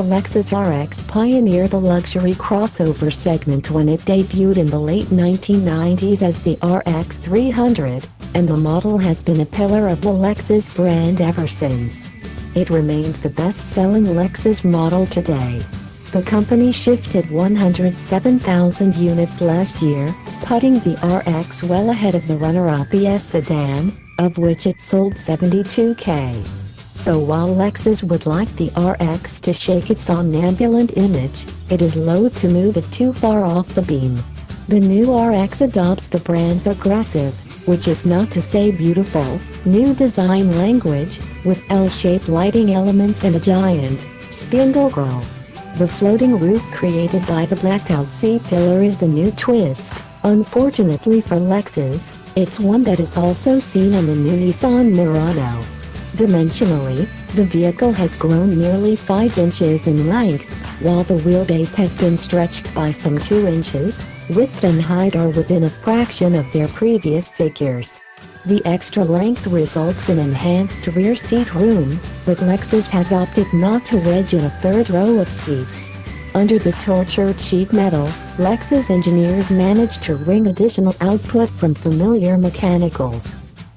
The Lexus RX pioneered the luxury crossover segment when it debuted in the late 1990s as the RX300, and the model has been a pillar of the Lexus brand ever since. It remains the best-selling Lexus model today. The company shifted 107,000 units last year, putting the RX well ahead of the runner-up ES sedan, of which it sold 72,000. So while Lexus would like the RX to shake its somnambulant image, it is loath to move it too far off the beam. The new RX adopts the brand's aggressive, which is not to say beautiful, new design language, with L-shaped lighting elements and a giant, spindle grille. The floating roof created by the blacked-out C-pillar is a new twist. Unfortunately for Lexus, it's one that is also seen on the new Nissan Murano. Dimensionally, the vehicle has grown nearly 5 inches in length, while the wheelbase has been stretched by some 2 inches. Width and height are within a fraction of their previous figures. The extra length results in enhanced rear seat room, but Lexus has opted not to wedge in a third row of seats. Under the tortured sheet metal, Lexus engineers managed to wring additional output from familiar mechanicals.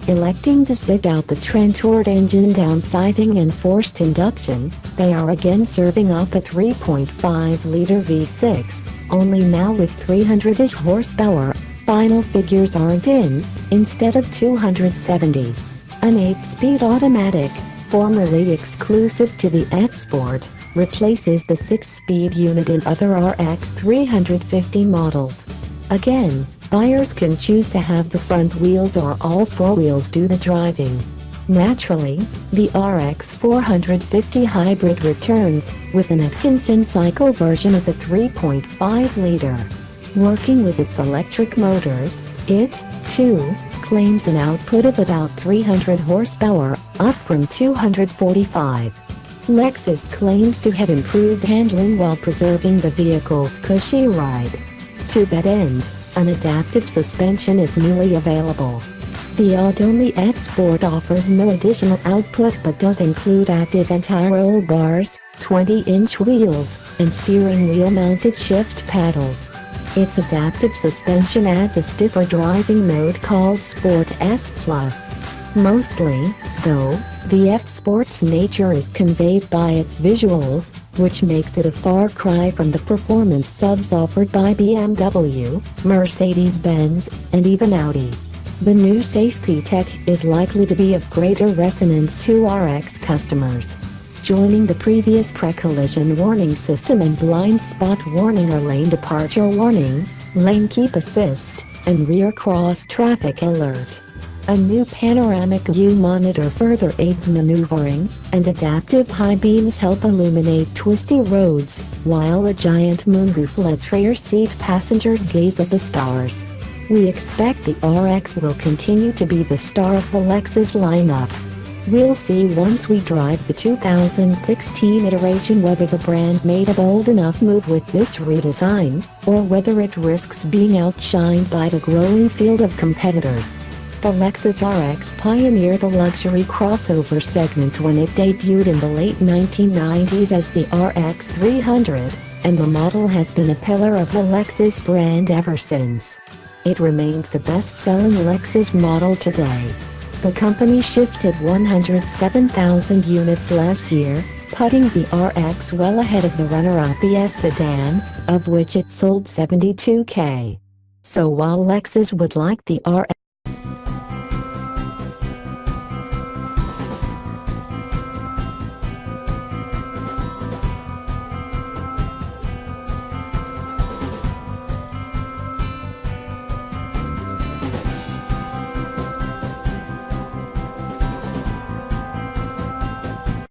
Electing to sit out the trend toward engine downsizing and forced induction, they are again serving up a 3.5-liter V6, only now with 300-ish horsepower. Final figures aren't in, instead of 270. An 8-speed automatic, formerly exclusive to the F Sport, replaces the 6-speed unit in other RX 350 models. Again, buyers can choose to have the front wheels or all 4 wheels do the driving. Naturally, the RX450 hybrid returns, with an Atkinson cycle version of the 3.5-liter. Working with its electric motors, it, too, claims an output of about 300 horsepower, up from 245. Lexus claims to have improved handling while preserving the vehicle's cushy ride. To that end, an adaptive suspension is newly available. The Audomi F Sport offers no additional output but does include active anti-roll bars, 20-inch wheels, and steering wheel-mounted shift paddles. Its adaptive suspension adds a stiffer driving mode called Sport S+. Mostly, though, the F Sport's nature is conveyed by its visuals, which makes it a far cry from the performance subs offered by BMW, Mercedes-Benz, and even Audi. The new safety tech is likely to be of greater resonance to RX customers. Joining the previous pre-collision warning system and blind spot warning are lane departure warning, lane keep assist, and rear cross traffic alert. A new panoramic view monitor further aids maneuvering, and adaptive high beams help illuminate twisty roads, while a giant moonroof lets rear seat passengers gaze at the stars. We expect the RX will continue to be the star of the Lexus lineup. We'll see once we drive the 2016 iteration whether the brand made a bold enough move with this redesign, or whether it risks being outshined by the growing field of competitors. The Lexus RX pioneered the luxury crossover segment when it debuted in the late 1990s as the RX300, and the model has been a pillar of the Lexus brand ever since. It remains the best-selling Lexus model today. The company shifted 107,000 units last year, putting the RX well ahead of the runner-up ES sedan, of which it sold 72,000. So while Lexus would like the RX